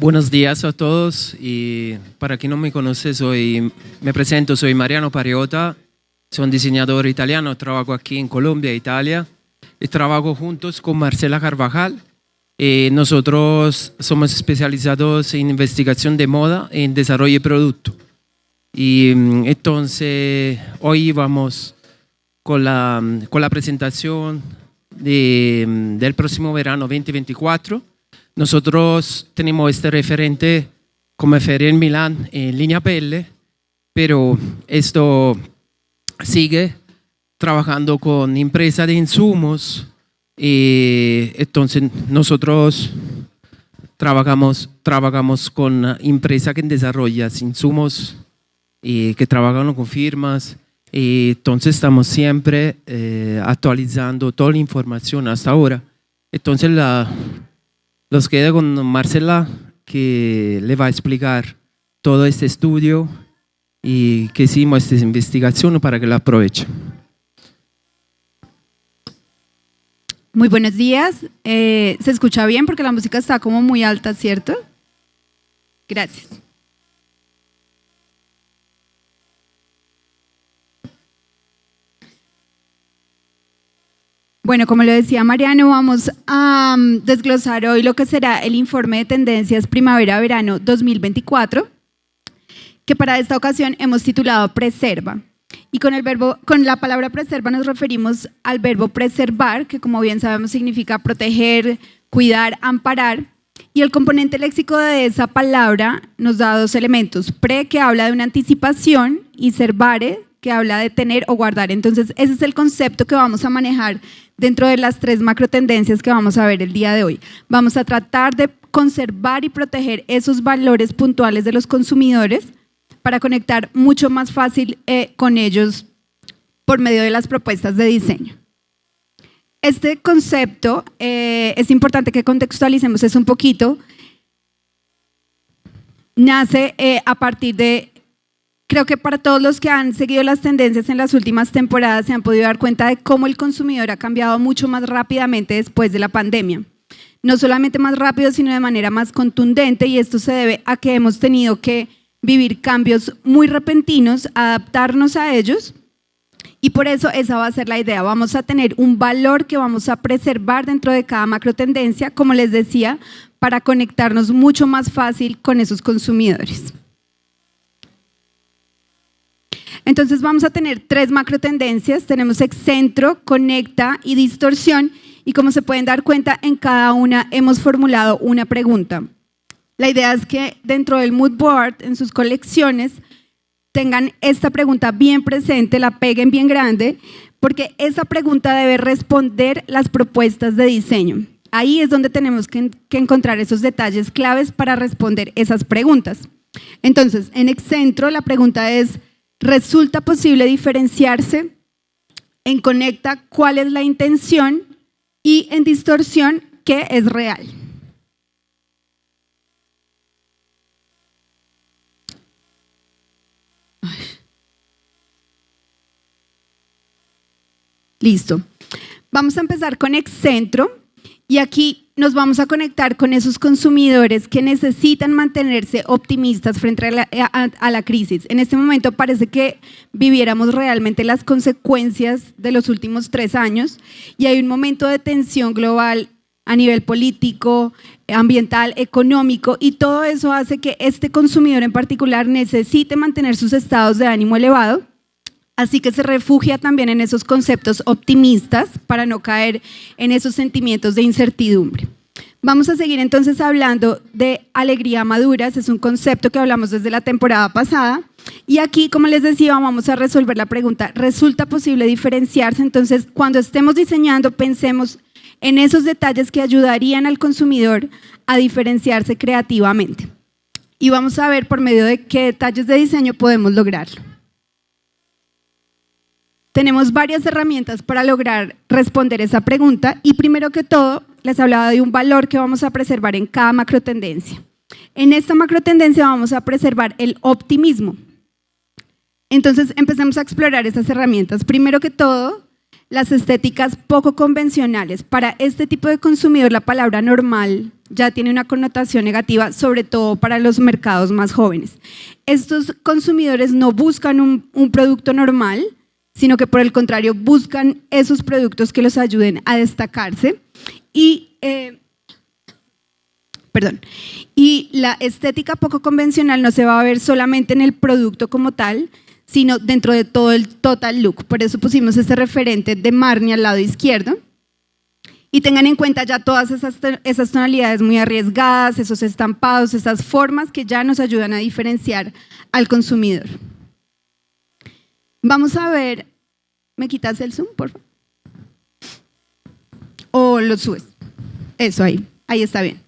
Buenos días a todos y para quien no me conoce, me presento, soy Mariano Pariota, soy un diseñador italiano, trabajo aquí en Colombia, Italia, y trabajo juntos con Marcela Carvajal. Nosotros somos especializados en investigación de moda, en desarrollo de producto. Y entonces hoy vamos con la presentación del próximo verano 2024. Nosotros tenemos este referente como feria en Milán en línea pelle, pero esto sigue trabajando con empresas de insumos y entonces nosotros trabajamos con empresas que desarrollan insumos y que trabajan con firmas y entonces estamos siempre actualizando toda la información hasta ahora. Entonces los quedo con Marcela, que le va a explicar todo este estudio y que hicimos esta investigación para que la aproveche. Muy buenos días. ¿Se escucha bien? Porque la música está como muy alta, ¿cierto? Gracias. Bueno, como lo decía Mariano, vamos a desglosar hoy lo que será el informe de tendencias primavera-verano 2024, que para esta ocasión hemos titulado Preserva. Y con la palabra preserva nos referimos al verbo preservar, que como bien sabemos significa proteger, cuidar, amparar. Y el componente léxico de esa palabra nos da dos elementos: pre, que habla de una anticipación, y servare, que habla de tener o guardar. Entonces ese es el concepto que vamos a manejar dentro de las tres macrotendencias que vamos a ver el día de hoy. Vamos a tratar de conservar y proteger esos valores puntuales de los consumidores para conectar mucho más fácil con ellos por medio de las propuestas de diseño. Este concepto es importante que contextualicemos eso un poquito. Nace a partir de, creo que para todos los que han seguido las tendencias en las últimas temporadas se han podido dar cuenta de cómo el consumidor ha cambiado mucho más rápidamente después de la pandemia. No solamente más rápido, sino de manera más contundente, y esto se debe a que hemos tenido que vivir cambios muy repentinos, adaptarnos a ellos, y por eso esa va a ser la idea. Vamos a tener un valor que vamos a preservar dentro de cada macrotendencia, como les decía, para conectarnos mucho más fácil con esos consumidores. Entonces vamos a tener tres macrotendencias. Tenemos excentro, conecta y distorsión, y como se pueden dar cuenta, en cada una hemos formulado una pregunta. La idea es que dentro del mood board, en sus colecciones, tengan esta pregunta bien presente, la peguen bien grande, porque esa pregunta debe responder las propuestas de diseño. Ahí es donde tenemos que encontrar esos detalles claves para responder esas preguntas. Entonces, en excentro la pregunta es: ¿resulta posible diferenciarse? En conecta, ¿cuál es la intención? Y en distorsión, ¿qué es real? Listo. Vamos a empezar con excentro, y aquí nos vamos a conectar con esos consumidores que necesitan mantenerse optimistas frente a la crisis. En este momento parece que viviéramos realmente las consecuencias de los últimos 3 años, y hay un momento de tensión global a nivel político, ambiental, económico, y todo eso hace que este consumidor en particular necesite mantener sus estados de ánimo elevado. Así que se refugia también en esos conceptos optimistas para no caer en esos sentimientos de incertidumbre. Vamos a seguir entonces hablando de alegría madura. Ese es un concepto que hablamos desde la temporada pasada, y aquí, como les decía, vamos a resolver la pregunta: ¿resulta posible diferenciarse? Entonces, cuando estemos diseñando, pensemos en esos detalles que ayudarían al consumidor a diferenciarse creativamente, y vamos a ver por medio de qué detalles de diseño podemos lograrlo. Tenemos varias herramientas para lograr responder esa pregunta, y primero que todo les hablaba de un valor que vamos a preservar en cada macrotendencia. En esta macrotendencia vamos a preservar el optimismo. Entonces empecemos a explorar esas herramientas. Primero que todo, las estéticas poco convencionales. Para este tipo de consumidor la palabra normal ya tiene una connotación negativa, sobre todo para los mercados más jóvenes. Estos consumidores no buscan un producto normal, sino que por el contrario buscan esos productos que los ayuden a destacarse y la estética poco convencional no se va a ver solamente en el producto como tal, sino dentro de todo el total look. Por eso pusimos este referente de Marni al lado izquierdo. Y tengan en cuenta ya todas esas tonalidades muy arriesgadas, esos estampados, esas formas que ya nos ayudan a diferenciar al consumidor. Vamos a ver, ¿me quitas el zoom, por favor? ¿O lo subes? Eso, ahí está bien.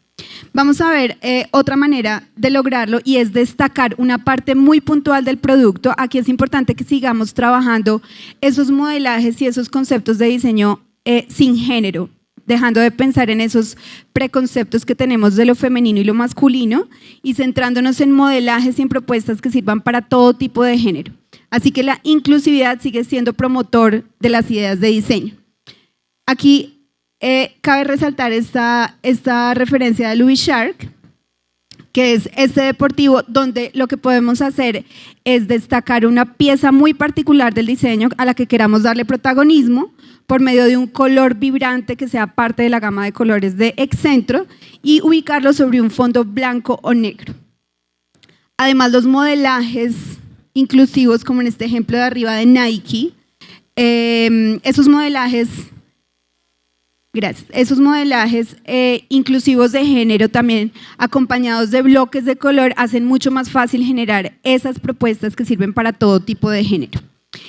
Vamos a ver otra manera de lograrlo y es destacar una parte muy puntual del producto. Aquí es importante que sigamos trabajando esos modelajes y esos conceptos de diseño sin género, dejando de pensar en esos preconceptos que tenemos de lo femenino y lo masculino y centrándonos en modelajes y en propuestas que sirvan para todo tipo de género. Así que la inclusividad sigue siendo promotor de las ideas de diseño. Aquí cabe resaltar esta referencia de Louis Shark, que es este deportivo donde lo que podemos hacer es destacar una pieza muy particular del diseño a la que queramos darle protagonismo por medio de un color vibrante que sea parte de la gama de colores de Excentro y ubicarlo sobre un fondo blanco o negro. Además, los modelajes inclusivos, como en este ejemplo de arriba de Nike, esos modelajes inclusivos de género también acompañados de bloques de color hacen mucho más fácil generar esas propuestas que sirven para todo tipo de género.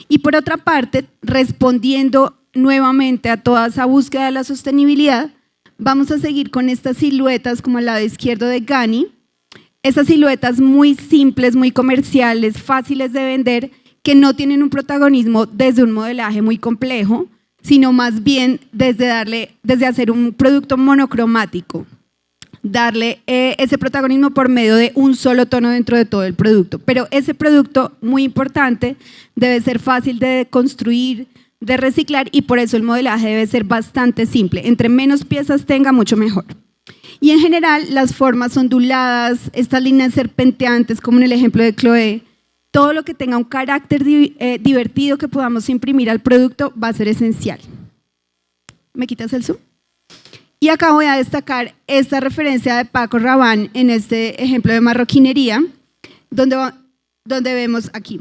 Y por otra parte, respondiendo nuevamente a toda esa búsqueda de la sostenibilidad, vamos a seguir con estas siluetas como al lado izquierdo de Ganni, esas siluetas muy simples, muy comerciales, fáciles de vender, que no tienen un protagonismo desde un modelaje muy complejo, sino más bien desde hacer un producto monocromático, darle ese protagonismo por medio de un solo tono dentro de todo el producto. Pero ese producto, muy importante, debe ser fácil de construir, de reciclar y por eso el modelaje debe ser bastante simple. Entre menos piezas tenga, mucho mejor. Y en general, las formas onduladas, estas líneas serpenteantes, como en el ejemplo de Chloé, todo lo que tenga un carácter divertido que podamos imprimir al producto va a ser esencial. ¿Me quitas el zoom? Y acá voy a destacar esta referencia de Paco Rabanne en este ejemplo de marroquinería, donde vemos aquí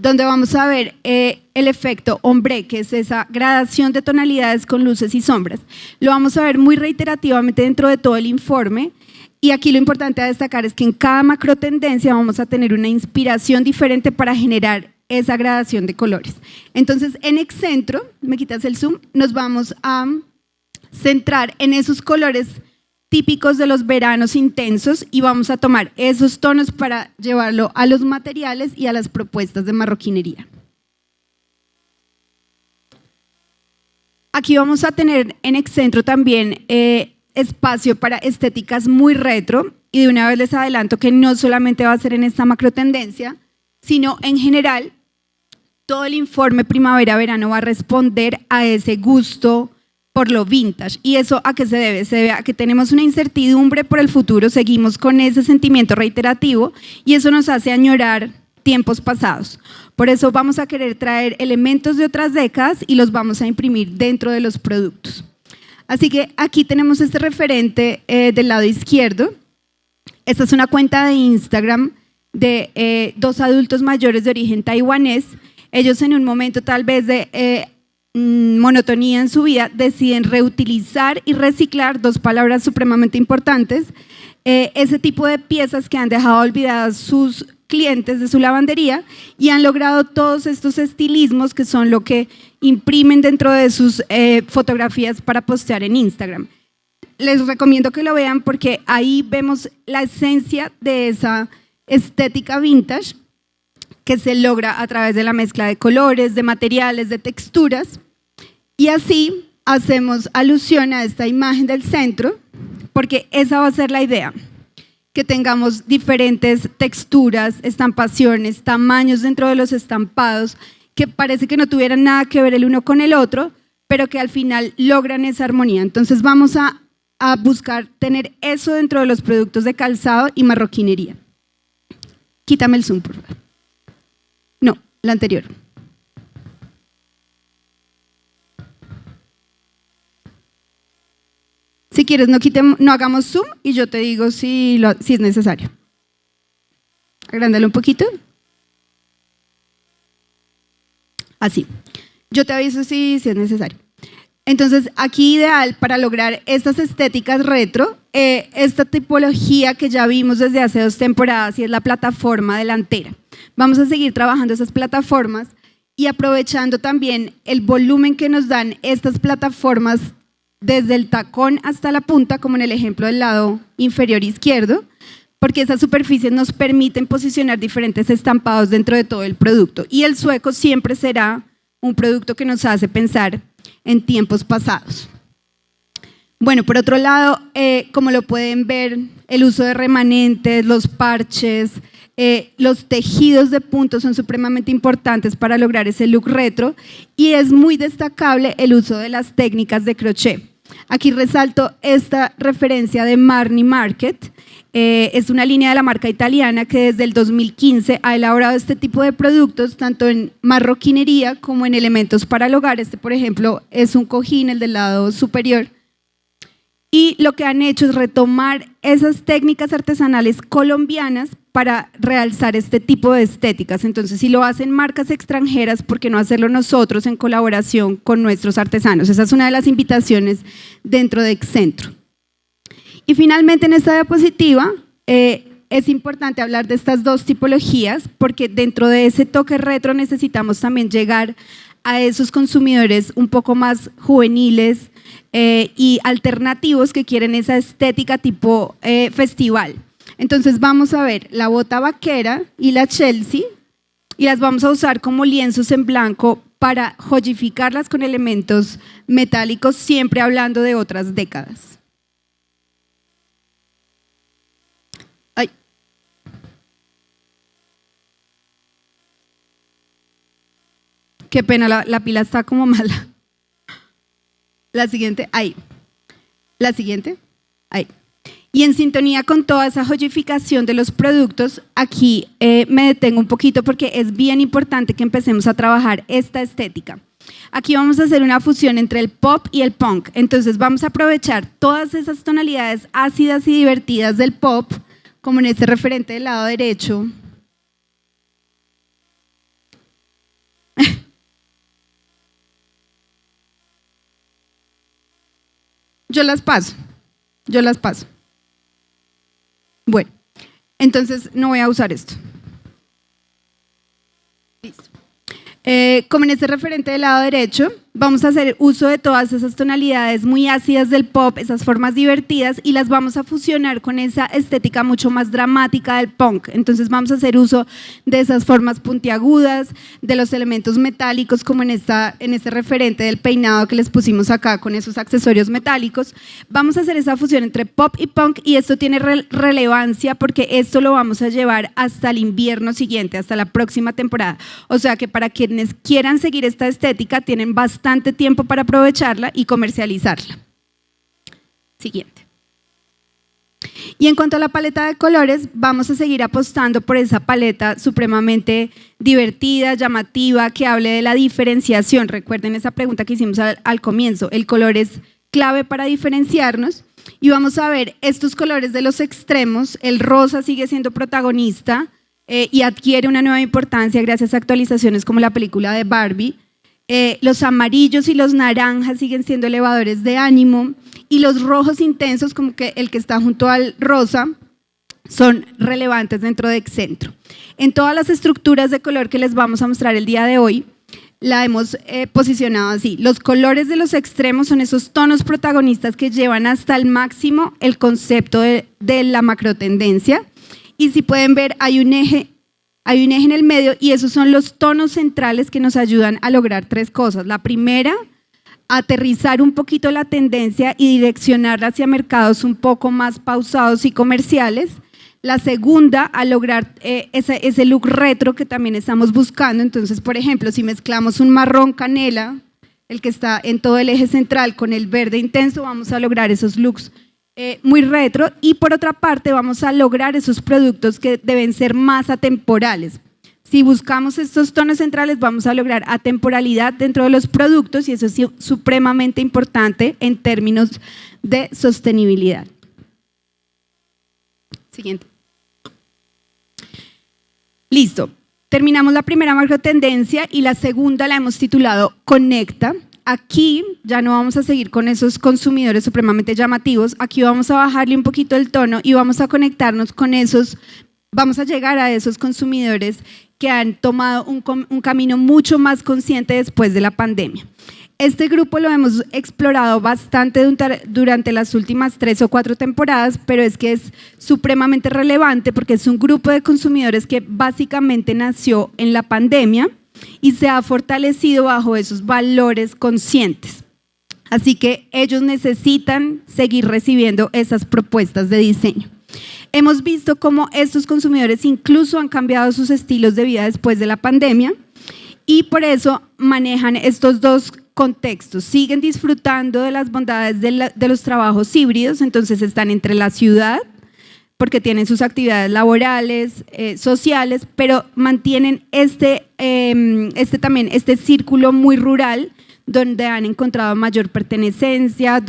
donde vamos a ver el efecto ombre, que es esa gradación de tonalidades con luces y sombras. Lo vamos a ver muy reiterativamente dentro de todo el informe. Y aquí lo importante a destacar es que en cada macro tendencia vamos a tener una inspiración diferente para generar esa gradación de colores. Entonces, en Excentro, me quitas el zoom, nos vamos a centrar en esos colores típicos de los veranos intensos y vamos a tomar esos tonos para llevarlo a los materiales y a las propuestas de marroquinería. Aquí vamos a tener en Excentro también espacio para estéticas muy retro y de una vez les adelanto que no solamente va a ser en esta macro tendencia, sino en general todo el informe primavera-verano va a responder a ese gusto por lo vintage. ¿Y eso a qué se debe? Se debe a que tenemos una incertidumbre por el futuro, seguimos con ese sentimiento reiterativo y eso nos hace añorar tiempos pasados. Por eso vamos a querer traer elementos de otras décadas y los vamos a imprimir dentro de los productos. Así que aquí tenemos este referente del lado izquierdo. Esta es una cuenta de Instagram de dos adultos mayores de origen taiwanés. Ellos en un momento tal vez de monotonía en su vida deciden reutilizar y reciclar, dos palabras supremamente importantes, ese tipo de piezas que han dejado olvidadas sus clientes de su lavandería y han logrado todos estos estilismos que son lo que imprimen dentro de sus fotografías para postear en Instagram. Les recomiendo que lo vean porque ahí vemos la esencia de esa estética vintage que se logra a través de la mezcla de colores, de materiales, de texturas y así hacemos alusión a esta imagen del centro porque esa va a ser la idea, que tengamos diferentes texturas, estampaciones, tamaños dentro de los estampados que parece que no tuvieran nada que ver el uno con el otro, pero que al final logran esa armonía. Entonces vamos a a buscar tener eso dentro de los productos de calzado y marroquinería. Quítame el zoom, por favor. No, la anterior. Si quieres, no hagamos zoom y yo te digo si es necesario. Agrándalo un poquito. Así. Yo te aviso si es necesario. Entonces, aquí ideal para lograr estas estéticas retro, esta tipología que ya vimos desde hace 2 temporadas y es la plataforma delantera. Vamos a seguir trabajando esas plataformas y aprovechando también el volumen que nos dan estas plataformas desde el tacón hasta la punta, como en el ejemplo del lado inferior izquierdo, porque esas superficies nos permiten posicionar diferentes estampados dentro de todo el producto. Y el sueco siempre será un producto que nos hace pensar en tiempos pasados. Bueno, por otro lado, como lo pueden ver, el uso de remanentes, los parches, los tejidos de punto son supremamente importantes para lograr ese look retro y es muy destacable el uso de las técnicas de crochet. Aquí resalto esta referencia de Marni Market. Es una línea de la marca italiana que desde el 2015 ha elaborado este tipo de productos tanto en marroquinería como en elementos para el hogar. Este, por ejemplo, es un cojín, el del lado superior. Y lo que han hecho es retomar esas técnicas artesanales colombianas para realzar este tipo de estéticas. Entonces, si lo hacen marcas extranjeras, ¿por qué no hacerlo nosotros en colaboración con nuestros artesanos? Esa es una de las invitaciones dentro de Excentro. Y finalmente en esta diapositiva es importante hablar de estas 2 tipologías porque dentro de ese toque retro necesitamos también llegar a esos consumidores un poco más juveniles y alternativos que quieren esa estética tipo festival. Entonces vamos a ver la bota vaquera y la Chelsea y las vamos a usar como lienzos en blanco para joyificarlas con elementos metálicos, siempre hablando de otras décadas. Ay. Qué pena, la pila está como mala. La siguiente, ahí. La siguiente, ahí. Y en sintonía con toda esa joyificación de los productos, aquí me detengo un poquito porque es bien importante que empecemos a trabajar esta estética. Aquí vamos a hacer una fusión entre el pop y el punk. Entonces vamos a aprovechar todas esas tonalidades ácidas y divertidas del pop, como en este referente del lado derecho. Yo las paso. Bueno, entonces no voy a usar esto. Listo. Como en este referente del lado derecho, vamos a hacer uso de todas esas tonalidades muy ácidas del pop, esas formas divertidas, y las vamos a fusionar con esa estética mucho más dramática del punk. Entonces vamos a hacer uso de esas formas puntiagudas, de los elementos metálicos, como en este referente del peinado que les pusimos acá con esos accesorios metálicos. Vamos a hacer esa fusión entre pop y punk, y esto tiene relevancia porque esto lo vamos a llevar hasta el invierno siguiente, hasta la próxima temporada. O sea que para quienes quieran seguir esta estética tienen bastante tiempo para aprovecharla y comercializarla. Siguiente. Y en cuanto a la paleta de colores, vamos a seguir apostando por esa paleta supremamente divertida, llamativa, que hable de la diferenciación. Recuerden esa pregunta que hicimos al comienzo, el color es clave para diferenciarnos y vamos a ver estos colores de los extremos. El rosa sigue siendo protagonista y adquiere una nueva importancia gracias a actualizaciones como la película de Barbie. Los amarillos y los naranjas siguen siendo elevadores de ánimo y los rojos intensos, como que el que está junto al rosa, son relevantes dentro de Excentro. En todas las estructuras de color que les vamos a mostrar el día de hoy, la hemos posicionado así. Los colores de los extremos son esos tonos protagonistas que llevan hasta el máximo el concepto de la macrotendencia, y si pueden ver hay un eje en el medio y esos son los tonos centrales que nos ayudan a lograr 3 cosas. La primera, aterrizar un poquito la tendencia y direccionarla hacia mercados un poco más pausados y comerciales. La segunda, a lograr ese look retro que también estamos buscando. Entonces, por ejemplo, si mezclamos un marrón canela, el que está en todo el eje central, con el verde intenso, vamos a lograr esos looks muy retro, y por otra parte vamos a lograr esos productos que deben ser más atemporales. Si buscamos estos tonos centrales vamos a lograr atemporalidad dentro de los productos y eso es supremamente importante en términos de sostenibilidad. Siguiente. Listo. Terminamos la primera macrotendencia y la segunda la hemos titulado Conecta. Aquí ya no vamos a seguir con esos consumidores supremamente llamativos, aquí vamos a bajarle un poquito el tono y vamos a conectarnos con vamos a llegar a esos consumidores que han tomado un camino mucho más consciente después de la pandemia. Este grupo lo hemos explorado bastante durante las últimas 3 o 4 temporadas, pero es que es supremamente relevante porque es un grupo de consumidores que básicamente nació en la pandemia y se ha fortalecido bajo esos valores conscientes. Así que ellos necesitan seguir recibiendo esas propuestas de diseño. Hemos visto cómo estos consumidores incluso han cambiado sus estilos de vida después de la pandemia y por eso manejan estos dos contextos. Siguen disfrutando de las bondades de los trabajos híbridos, entonces están entre la ciudad, porque tienen sus actividades laborales, sociales, pero mantienen también este círculo muy rural donde han encontrado mayor pertenencia,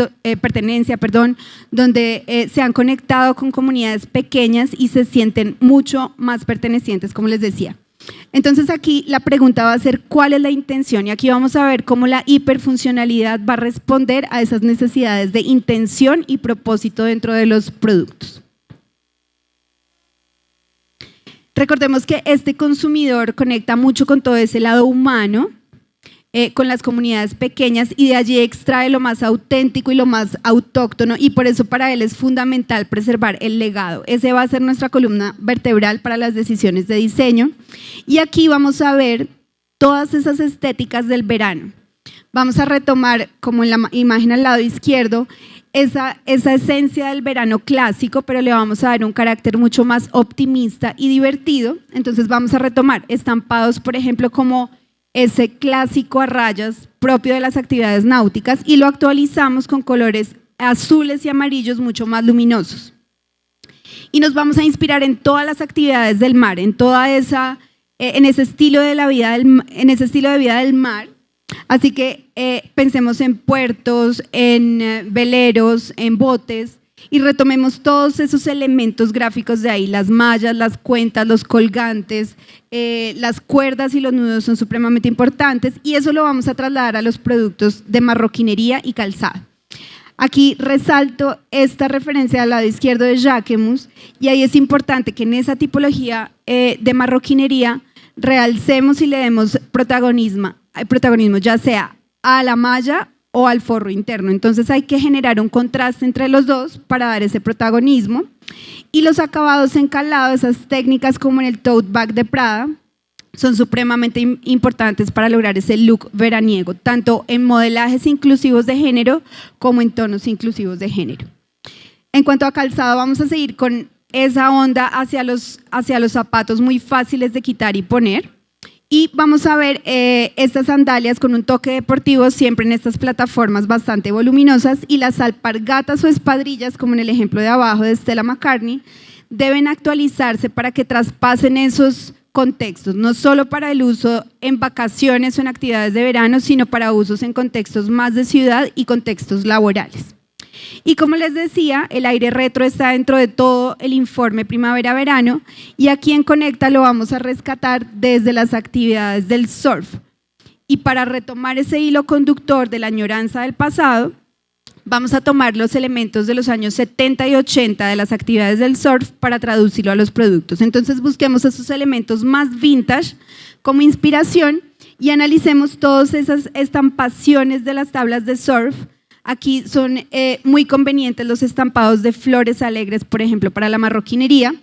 donde se han conectado con comunidades pequeñas y se sienten mucho más pertenecientes, como les decía. Entonces aquí la pregunta va a ser ¿cuál es la intención? Y aquí vamos a ver cómo la hiperfuncionalidad va a responder a esas necesidades de intención y propósito dentro de los productos. Recordemos que este consumidor conecta mucho con todo ese lado humano, con las comunidades pequeñas y de allí extrae lo más auténtico y lo más autóctono y por eso para él es fundamental preservar el legado. Ese va a ser nuestra columna vertebral para las decisiones de diseño y aquí vamos a ver todas esas estéticas del verano. Vamos a retomar, como en la imagen al lado izquierdo, esa esencia del verano clásico, pero le vamos a dar un carácter mucho más optimista y divertido. Entonces vamos a retomar estampados, por ejemplo, como ese clásico a rayas propio de las actividades náuticas y lo actualizamos con colores azules y amarillos mucho más luminosos. Y nos vamos a inspirar en todas las actividades del mar, en ese estilo de vida del mar. Así que pensemos en puertos, en veleros, en botes y retomemos todos esos elementos gráficos de ahí, las mallas, las cuentas, los colgantes, las cuerdas y los nudos son supremamente importantes y eso lo vamos a trasladar a los productos de marroquinería y calzado. Aquí resalto esta referencia al lado izquierdo de Jacquemus y ahí es importante que en esa tipología de marroquinería realcemos y le demos protagonismo, ya sea a la malla o al forro interno. Entonces hay que generar un contraste entre los dos para dar ese protagonismo. Y los acabados encalados, esas técnicas como en el tote bag de Prada, son supremamente importantes para lograr ese look veraniego, tanto en modelajes inclusivos de género como en tonos inclusivos de género. En cuanto a calzado, vamos a seguir con esa onda hacia los zapatos muy fáciles de quitar y poner. Y vamos a ver estas sandalias con un toque deportivo siempre en estas plataformas bastante voluminosas y las alpargatas o espadrillas, como en el ejemplo de abajo de Stella McCartney, deben actualizarse para que traspasen esos contextos, no solo para el uso en vacaciones o en actividades de verano, sino para usos en contextos más de ciudad y contextos laborales. Y como les decía, el aire retro está dentro de todo el informe primavera-verano y aquí en Conecta lo vamos a rescatar desde las actividades del surf. Y para retomar ese hilo conductor de la añoranza del pasado, vamos a tomar los elementos de los años 70 y 80 de las actividades del surf para traducirlo a los productos. Entonces busquemos esos elementos más vintage como inspiración y analicemos todas esas estampaciones de las tablas de surf. Aquí son muy convenientes los estampados de flores alegres, por ejemplo, para la marroquinería.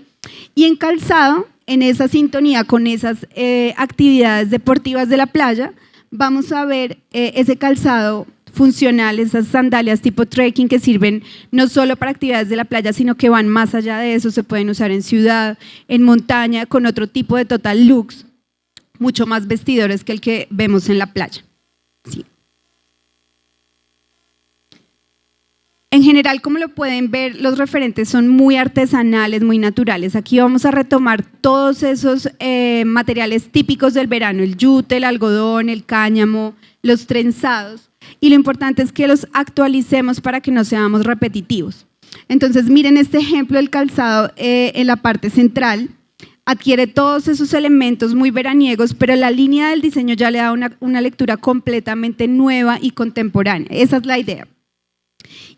Y en calzado, en esa sintonía con esas actividades deportivas de la playa, vamos a ver ese calzado funcional, esas sandalias tipo trekking que sirven no solo para actividades de la playa, sino que van más allá de eso, se pueden usar en ciudad, en montaña, con otro tipo de total looks, mucho más vestidores que el que vemos en la playa. Sí. En general, como lo pueden ver, los referentes son muy artesanales, muy naturales. Aquí vamos a retomar todos esos materiales típicos del verano, el yute, el algodón, el cáñamo, los trenzados. Y lo importante es que los actualicemos para que no seamos repetitivos. Entonces, miren este ejemplo del calzado en la parte central. Adquiere todos esos elementos muy veraniegos, pero la línea del diseño ya le da una lectura completamente nueva y contemporánea. Esa es la idea.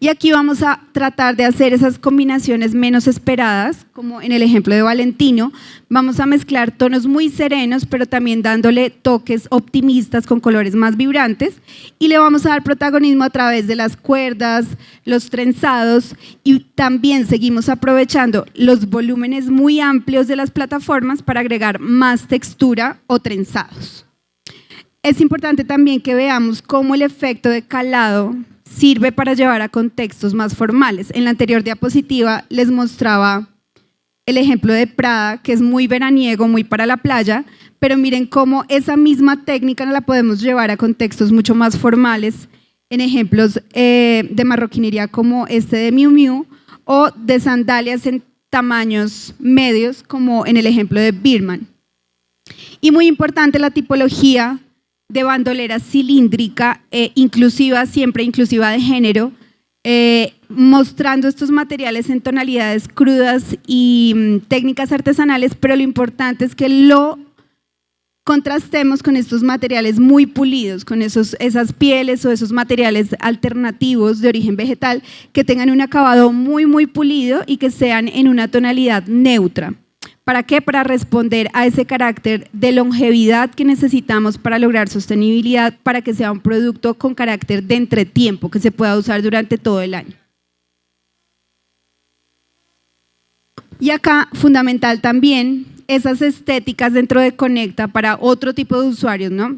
Y aquí vamos a tratar de hacer esas combinaciones menos esperadas, como en el ejemplo de Valentino. Vamos a mezclar tonos muy serenos, pero también dándole toques optimistas con colores más vibrantes, y le vamos a dar protagonismo a través de las cuerdas, los trenzados, y también seguimos aprovechando los volúmenes muy amplios de las plataformas para agregar más textura o trenzados. Es importante también que veamos cómo el efecto de calado sirve para llevar a contextos más formales. En la anterior diapositiva les mostraba el ejemplo de Prada, que es muy veraniego, muy para la playa, pero miren cómo esa misma técnica la podemos llevar a contextos mucho más formales, en ejemplos de marroquinería como este de Miu Miu, o de sandalias en tamaños medios, como en el ejemplo de Birman. Y muy importante la tipología de bandolera cilíndrica, inclusiva, siempre inclusiva de género, mostrando estos materiales en tonalidades crudas y técnicas artesanales, pero lo importante es que lo contrastemos con estos materiales muy pulidos, con esas pieles o esos materiales alternativos de origen vegetal que tengan un acabado muy, muy pulido y que sean en una tonalidad neutra. ¿Para qué? Para responder a ese carácter de longevidad que necesitamos para lograr sostenibilidad, para que sea un producto con carácter de entretiempo, que se pueda usar durante todo el año. Y acá, fundamental también, esas estéticas dentro de Conecta para otro tipo de usuarios, ¿no?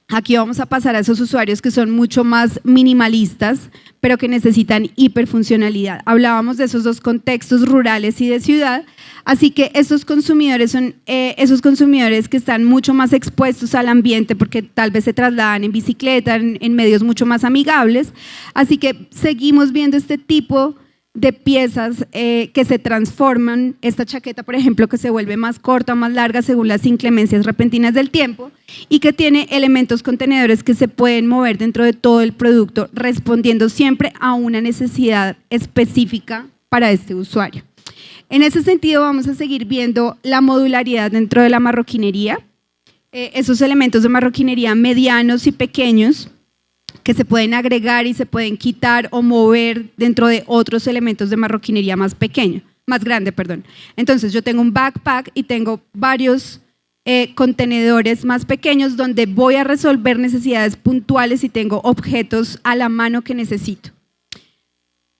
Aquí vamos a pasar a esos usuarios que son mucho más minimalistas, pero que necesitan hiperfuncionalidad. Hablábamos de esos dos contextos, rurales y de ciudad, así que esos consumidores son esos consumidores que están mucho más expuestos al ambiente porque tal vez se trasladan en bicicleta, en medios mucho más amigables, así que seguimos viendo este tipo de piezas que se transforman, esta chaqueta por ejemplo que se vuelve más corta o más larga según las inclemencias repentinas del tiempo y que tiene elementos contenedores que se pueden mover dentro de todo el producto respondiendo siempre a una necesidad específica para este usuario. En ese sentido vamos a seguir viendo la modularidad dentro de la marroquinería, esos elementos de marroquinería medianos y pequeños que se pueden agregar y se pueden quitar o mover dentro de otros elementos de marroquinería más grande. Entonces yo tengo un backpack y tengo varios contenedores más pequeños donde voy a resolver necesidades puntuales y tengo objetos a la mano que necesito.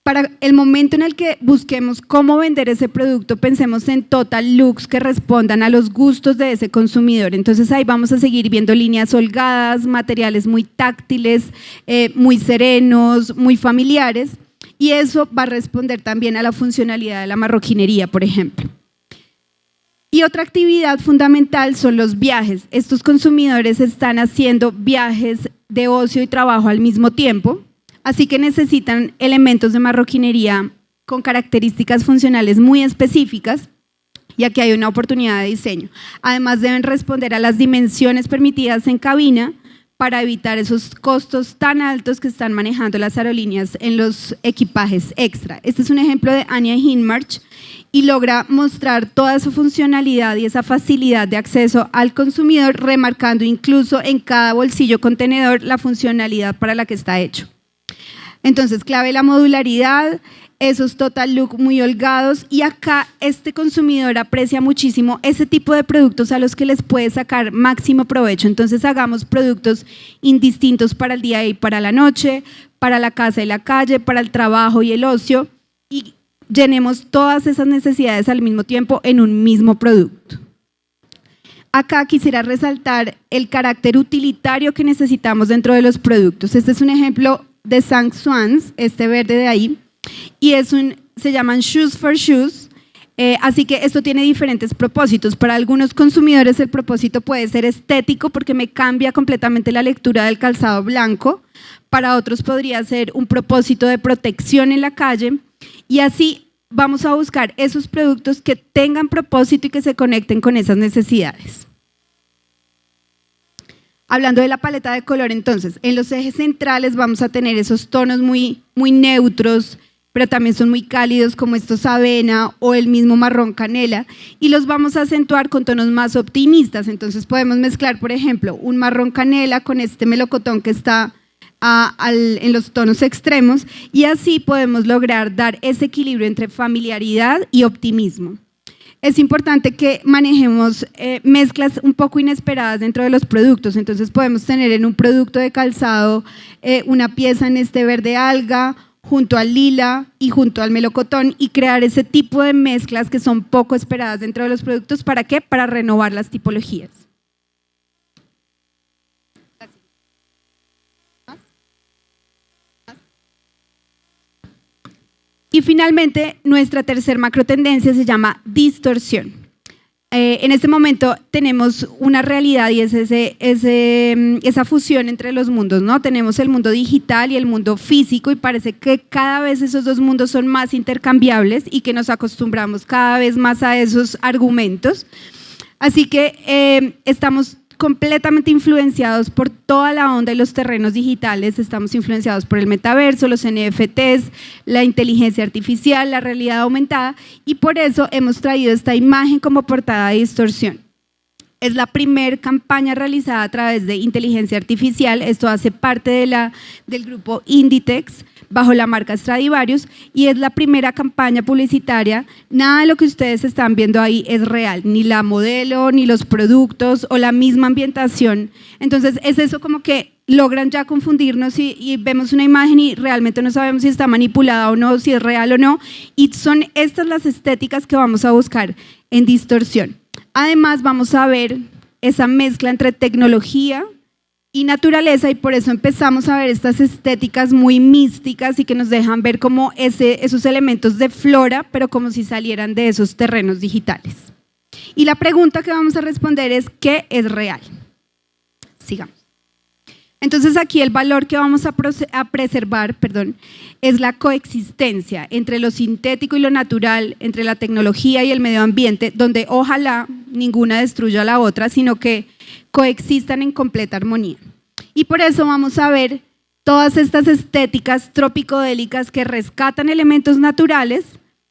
Para el momento en el que busquemos cómo vender ese producto, pensemos en total looks que respondan a los gustos de ese consumidor. Entonces ahí vamos a seguir viendo líneas holgadas, materiales muy táctiles, muy serenos, muy familiares, y eso va a responder también a la funcionalidad de la marroquinería, por ejemplo. Y otra actividad fundamental son los viajes. Estos consumidores están haciendo viajes de ocio y trabajo al mismo tiempo, así que necesitan elementos de marroquinería con características funcionales muy específicas y aquí hay una oportunidad de diseño. Además deben responder a las dimensiones permitidas en cabina para evitar esos costos tan altos que están manejando las aerolíneas en los equipajes extra. Este es un ejemplo de Anya Hinmarch y logra mostrar toda su funcionalidad y esa facilidad de acceso al consumidor, remarcando incluso en cada bolsillo contenedor la funcionalidad para la que está hecho. Entonces, clave la modularidad, esos total look muy holgados y acá este consumidor aprecia muchísimo ese tipo de productos a los que les puede sacar máximo provecho. Entonces, hagamos productos indistintos para el día y para la noche, para la casa y la calle, para el trabajo y el ocio y llenemos todas esas necesidades al mismo tiempo en un mismo producto. Acá quisiera resaltar el carácter utilitario que necesitamos dentro de los productos. Este es un ejemplo de Sang Swans, este verde de ahí, y se llaman Shoes for Shoes, así que esto tiene diferentes propósitos. Para algunos consumidores el propósito puede ser estético porque me cambia completamente la lectura del calzado blanco. para otros podría ser un propósito de protección en la calle, y así vamos a buscar esos productos que tengan propósito y que se conecten con esas necesidades. Hablando de la paleta de color, entonces, en los ejes centrales vamos a tener esos tonos muy neutros, pero también son muy cálidos, como estos avena o el mismo marrón canela, y los vamos a acentuar con tonos más optimistas. Entonces podemos mezclar, por ejemplo, un marrón canela con este melocotón que está en los tonos extremos, y así podemos lograr dar ese equilibrio entre familiaridad y optimismo. Es importante que manejemos mezclas un poco inesperadas dentro de los productos. Entonces podemos tener en un producto de calzado una pieza en este verde alga junto al lila y junto al melocotón, y crear ese tipo de mezclas que son poco esperadas dentro de los productos. ¿Para qué? Para renovar las tipologías. Y finalmente, nuestra tercera macro tendencia se llama distorsión. En este momento tenemos una realidad, y es esa fusión entre los mundos, ¿no? Tenemos el mundo digital y el mundo físico, y parece que cada vez esos dos mundos son más intercambiables y que nos acostumbramos cada vez más a esos argumentos. Así que estamos completamente influenciados por toda la onda de los terrenos digitales. Estamos influenciados por el metaverso, los NFTs, la inteligencia artificial, la realidad aumentada, y por eso hemos traído esta imagen como portada de distorsión. Es la primera campaña realizada a través de inteligencia artificial. Esto hace parte del grupo Inditex, bajo la marca Stradivarius, y es la primera campaña publicitaria. Nada de lo que ustedes están viendo ahí es real, ni la modelo, ni los productos o la misma ambientación. Entonces es eso, como que logran ya confundirnos y vemos una imagen y realmente no sabemos si está manipulada o no, si es real o no, y son estas las estéticas que vamos a buscar en distorsión. Además vamos a ver esa mezcla entre tecnología y naturaleza, y por eso empezamos a ver estas estéticas muy místicas y que nos dejan ver como esos elementos de flora, pero como si salieran de esos terrenos digitales. Y la pregunta que vamos a responder es: ¿qué es real? Sigamos. Entonces aquí el valor que vamos a preservar, es la coexistencia entre lo sintético y lo natural, entre la tecnología y el medio ambiente, donde ojalá ninguna destruya a la otra, sino que coexistan en completa armonía. Y por eso vamos a ver todas estas estéticas tropicodélicas que rescatan elementos naturales,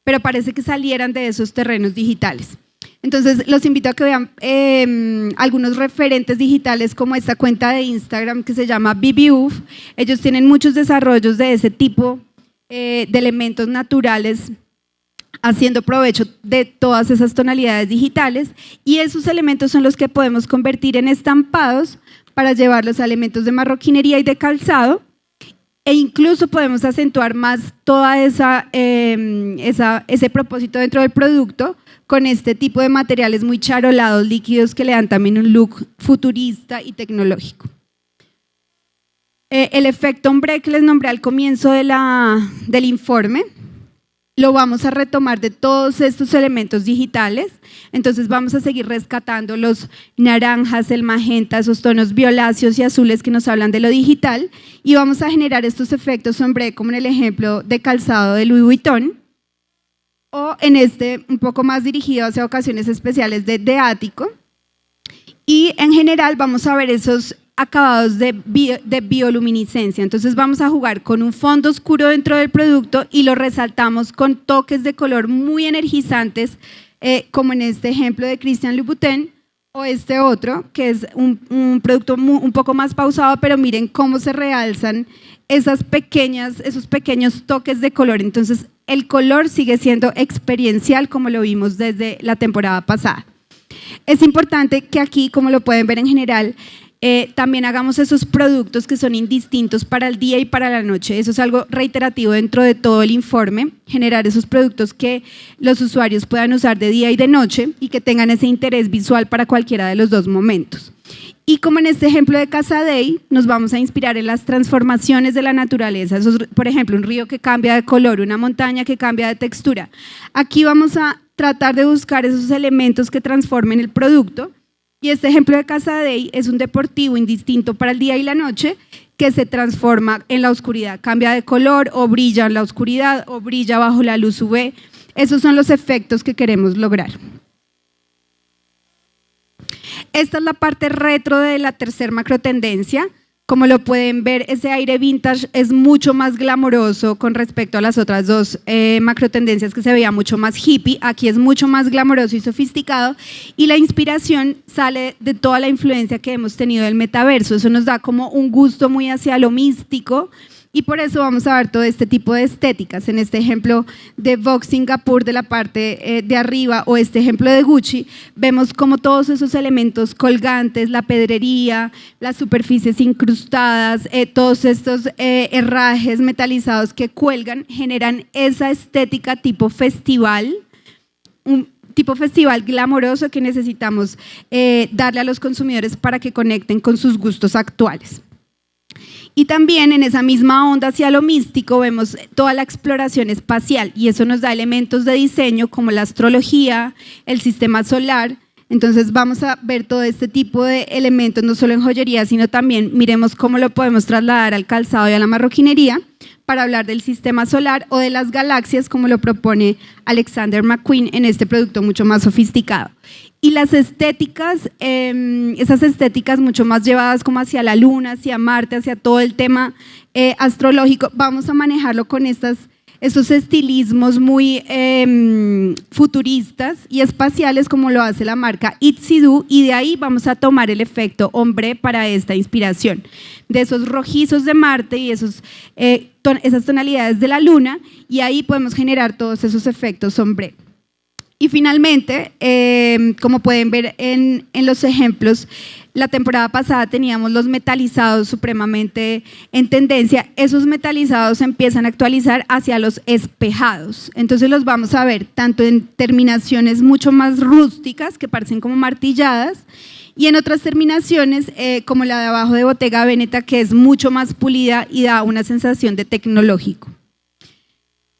pero parece que salieran de esos terrenos digitales. Entonces los invito a que vean algunos referentes digitales, como esta cuenta de Instagram que se llama BBUF. Ellos tienen muchos desarrollos de ese tipo de elementos naturales, haciendo provecho de todas esas tonalidades digitales, y esos elementos son los que podemos convertir en estampados para llevarlos a elementos de marroquinería y de calzado, e incluso podemos acentuar más toda ese propósito dentro del producto con este tipo de materiales muy charolados, líquidos, que le dan también un look futurista y tecnológico. El efecto ombre que les nombré al comienzo del informe lo vamos a retomar de todos estos elementos digitales. Entonces vamos a seguir rescatando los naranjas, el magenta, esos tonos violáceos y azules que nos hablan de lo digital, y vamos a generar estos efectos ombre, como en el ejemplo de calzado de Louis Vuitton, o en este un poco más dirigido hacia ocasiones especiales de ático. Y en general vamos a ver esos acabados de bioluminiscencia. Entonces vamos a jugar con un fondo oscuro dentro del producto y lo resaltamos con toques de color muy energizantes, como en este ejemplo de Christian Louboutin, o este otro que es un producto un poco más pausado, pero miren cómo se realzan esos pequeños toques de color. Entonces el color sigue siendo experiencial, como lo vimos desde la temporada pasada. Es importante que aquí, como lo pueden ver en general, también hagamos esos productos que son indistintos para el día y para la noche. Eso es algo reiterativo dentro de todo el informe: generar esos productos que los usuarios puedan usar de día y de noche y que tengan ese interés visual para cualquiera de los dos momentos. Y como en este ejemplo de Casadei, nos vamos a inspirar en las transformaciones de la naturaleza. Eso es, por ejemplo, un río que cambia de color, una montaña que cambia de textura. Aquí vamos a tratar de buscar esos elementos que transformen el producto. Y este ejemplo de Casadei es un deportivo indistinto para el día y la noche, que se transforma en la oscuridad, cambia de color o brilla en la oscuridad o brilla bajo la luz UV. Esos son los efectos que queremos lograr. Esta es la parte retro de la tercera macrotendencia. Como lo pueden ver, ese aire vintage es mucho más glamoroso con respecto a las otras dos macrotendencias que se veía mucho más hippie. Aquí es mucho más glamoroso y sofisticado, y la inspiración sale de toda la influencia que hemos tenido del metaverso. Eso nos da como un gusto muy hacia lo místico, y por eso vamos a ver todo este tipo de estéticas. En este ejemplo de Vogue Singapur de la parte de arriba, o este ejemplo de Gucci, vemos como todos esos elementos colgantes, la pedrería, las superficies incrustadas, todos estos herrajes metalizados que cuelgan, generan esa estética tipo festival, un tipo festival glamoroso que necesitamos darle a los consumidores para que conecten con sus gustos actuales. Y también en esa misma onda hacia lo místico vemos toda la exploración espacial, y eso nos da elementos de diseño como la astrología, el sistema solar. Entonces vamos a ver todo este tipo de elementos, no solo en joyería, sino también miremos cómo lo podemos trasladar al calzado y a la marroquinería para hablar del sistema solar o de las galaxias, como lo propone Alexander McQueen en este producto mucho más sofisticado. Y las estéticas, esas estéticas mucho más llevadas como hacia la luna, hacia Marte, hacia todo el tema astrológico, vamos a manejarlo con esos estilismos muy futuristas y espaciales, como lo hace la marca Itzy-Do, y de ahí vamos a tomar el efecto ombre para esta inspiración, de esos rojizos de Marte y esas tonalidades de la luna, y ahí podemos generar todos esos efectos ombre. Y finalmente, como pueden ver en los ejemplos, la temporada pasada teníamos los metalizados supremamente en tendencia. Esos metalizados se empiezan a actualizar hacia los espejados. Entonces los vamos a ver tanto en terminaciones mucho más rústicas, que parecen como martilladas, y en otras terminaciones, como la de abajo de Bottega Veneta, que es mucho más pulida y da una sensación de tecnológico.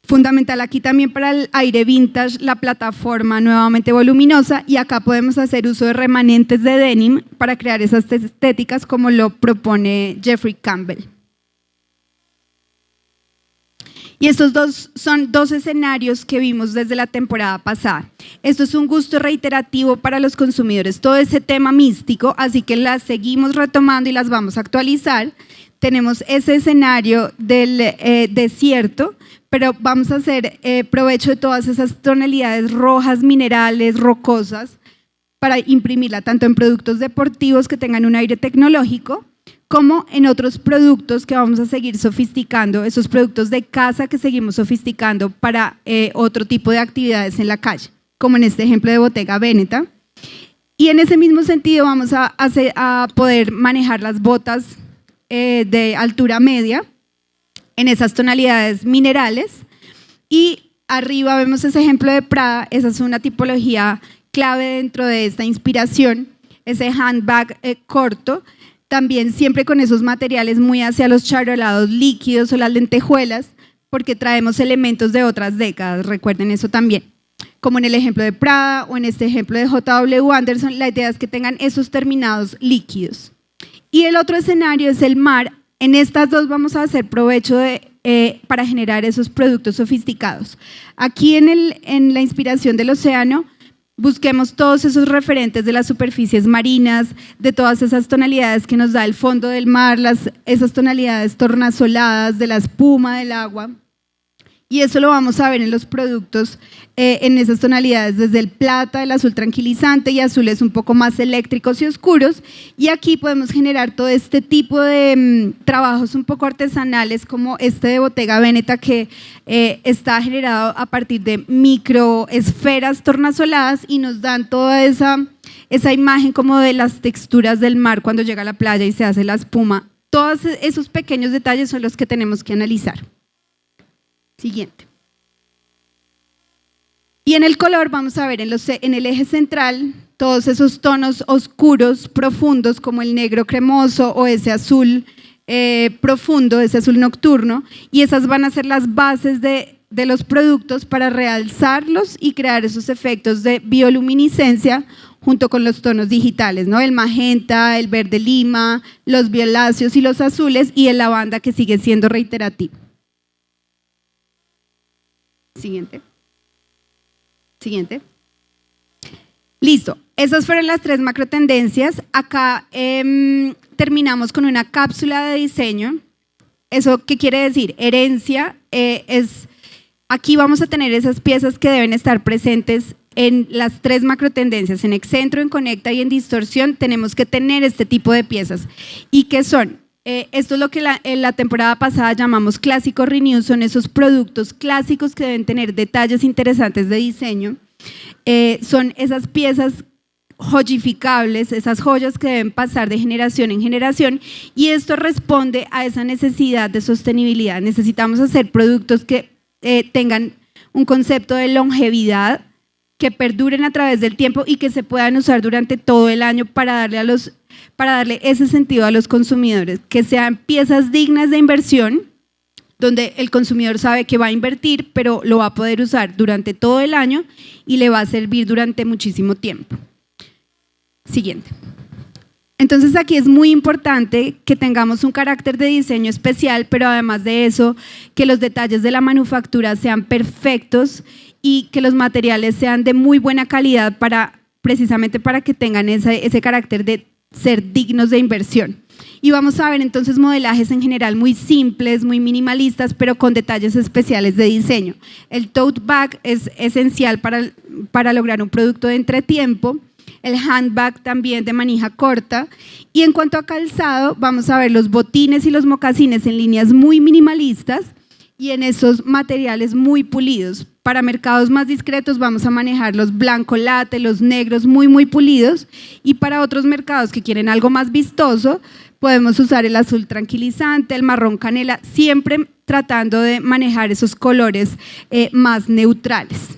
Fundamental aquí también para el aire vintage, la plataforma nuevamente voluminosa, y acá podemos hacer uso de remanentes de denim para crear esas estéticas como lo propone Jeffrey Campbell. Y estos son dos escenarios que vimos desde la temporada pasada. Esto es un gusto reiterativo para los consumidores, todo ese tema místico, así que las seguimos retomando y las vamos a actualizar. Tenemos ese escenario del desierto, pero vamos a hacer provecho de todas esas tonalidades rojas, minerales, rocosas, para imprimirla tanto en productos deportivos que tengan un aire tecnológico, como en otros productos que vamos a seguir sofisticando, esos productos de casa que seguimos sofisticando para otro tipo de actividades en la calle, como en este ejemplo de Bottega Veneta. Y en ese mismo sentido vamos a poder manejar las botas de altura media en esas tonalidades minerales, y arriba vemos ese ejemplo de Prada. Esa es una tipología clave dentro de esta inspiración, ese handbag corto, también siempre con esos materiales muy hacia los charolados líquidos o las lentejuelas, porque traemos elementos de otras décadas, recuerden eso también. Como en el ejemplo de Prada o en este ejemplo de J.W. Anderson, la idea es que tengan esos terminados líquidos. Y el otro escenario es el mar. En estas dos vamos a hacer provecho para generar esos productos sofisticados. Aquí en la inspiración del océano, busquemos todos esos referentes de las superficies marinas, de todas esas tonalidades que nos da el fondo del mar, esas tonalidades tornasoladas de la espuma del agua. Y eso lo vamos a ver en los productos en esas tonalidades, desde el plata, el azul tranquilizante y azules un poco más eléctricos y oscuros. Y aquí podemos generar todo este tipo de trabajos un poco artesanales, como este de Bottega Veneta, que está generado a partir de microesferas tornasoladas y nos dan toda esa imagen como de las texturas del mar cuando llega a la playa y se hace la espuma. Todos esos pequeños detalles son los que tenemos que analizar. Siguiente. Y en el color vamos a ver en el eje central todos esos tonos oscuros, profundos, como el negro cremoso o ese azul profundo, ese azul nocturno, y esas van a ser las bases de los productos para realzarlos y crear esos efectos de bioluminiscencia junto con los tonos digitales, ¿no? El magenta, el verde lima, los violáceos y los azules, y el lavanda, que sigue siendo reiterativo. Siguiente. Siguiente. Listo. Esas fueron las 3 macro tendencias. Acá terminamos con una cápsula de diseño. ¿Eso qué quiere decir? Herencia aquí vamos a tener esas piezas que deben estar presentes en las 3 macro tendencias, en excentro, en conecta y en distorsión. Tenemos que tener este tipo de piezas. ¿Y qué son? Esto es lo que en la temporada pasada llamamos clásico renew, son esos productos clásicos que deben tener detalles interesantes de diseño. Son esas piezas joyificables, esas joyas que deben pasar de generación en generación, y esto responde a esa necesidad de sostenibilidad. Necesitamos hacer productos que tengan un concepto de longevidad, que perduren a través del tiempo y que se puedan usar durante todo el año para darle ese sentido a los consumidores, que sean piezas dignas de inversión, donde el consumidor sabe que va a invertir, pero lo va a poder usar durante todo el año y le va a servir durante muchísimo tiempo. Siguiente. Entonces aquí es muy importante que tengamos un carácter de diseño especial, pero además de eso, que los detalles de la manufactura sean perfectos y que los materiales sean de muy buena calidad precisamente para que tengan ese carácter de ser dignos de inversión. Y vamos a ver entonces modelajes en general muy simples, muy minimalistas, pero con detalles especiales de diseño. El tote bag es esencial para lograr un producto de entretiempo. El handbag también de manija corta. Y en cuanto a calzado, vamos a ver los botines y los mocasines en líneas muy minimalistas y en esos materiales muy pulidos. Para mercados más discretos vamos a manejar los blanco late, los negros muy pulidos, y para otros mercados que quieren algo más vistoso podemos usar el azul tranquilizante, el marrón canela, siempre tratando de manejar esos colores más neutrales.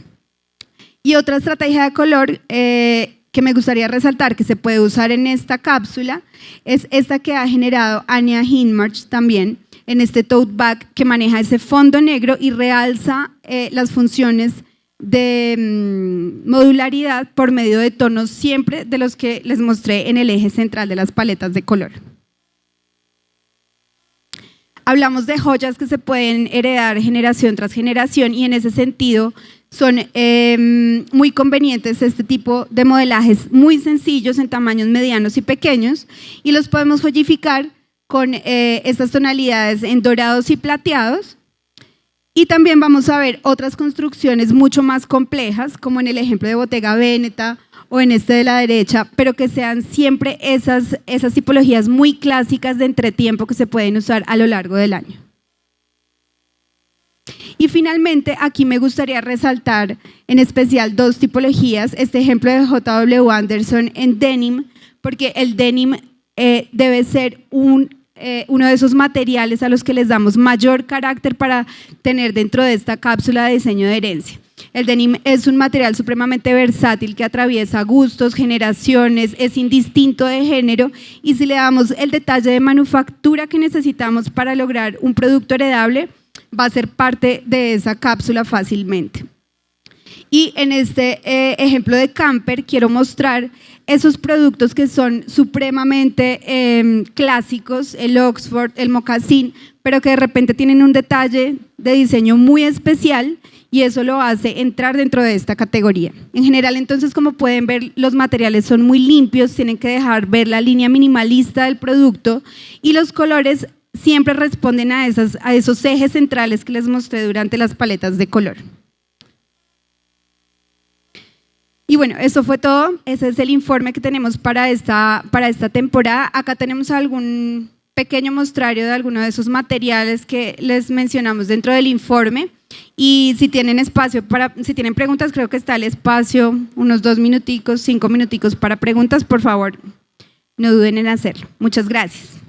Y otra estrategia de color que me gustaría resaltar, que se puede usar en esta cápsula, es esta que ha generado Anya Hinmarch también, en este tote bag, que maneja ese fondo negro y realza las funciones de modularidad por medio de tonos siempre de los que les mostré en el eje central de las paletas de color. Hablamos de joyas que se pueden heredar generación tras generación, y en ese sentido son muy convenientes este tipo de modelajes muy sencillos en tamaños medianos y pequeños, y los podemos joyificar con estas tonalidades en dorados y plateados. Y también vamos a ver otras construcciones mucho más complejas, como en el ejemplo de Bottega Veneta o en este de la derecha, pero que sean siempre esas tipologías muy clásicas de entretiempo que se pueden usar a lo largo del año. Y finalmente, aquí me gustaría resaltar en especial 2 tipologías, este ejemplo de J.W. Anderson en denim, porque el denim debe ser uno de esos materiales a los que les damos mayor carácter para tener dentro de esta cápsula de diseño de herencia. El denim es un material supremamente versátil que atraviesa gustos, generaciones, es indistinto de género, y si le damos el detalle de manufactura que necesitamos para lograr un producto heredable, va a ser parte de esa cápsula fácilmente. Y en este ejemplo de camper quiero mostrar esos productos que son supremamente clásicos, el Oxford, el mocasín, pero que de repente tienen un detalle de diseño muy especial, y eso lo hace entrar dentro de esta categoría. En general, entonces, como pueden ver, los materiales son muy limpios, tienen que dejar ver la línea minimalista del producto, y los colores siempre responden a esos ejes centrales que les mostré durante las paletas de color. Y bueno, eso fue todo. Ese es el informe que tenemos para esta temporada. Acá tenemos algún pequeño mostrario de algunos de esos materiales que les mencionamos dentro del informe. Y si tienen espacio si tienen preguntas, creo que está el espacio, unos 2 minuticos, 5 minuticos para preguntas, por favor, no duden en hacerlo. Muchas gracias.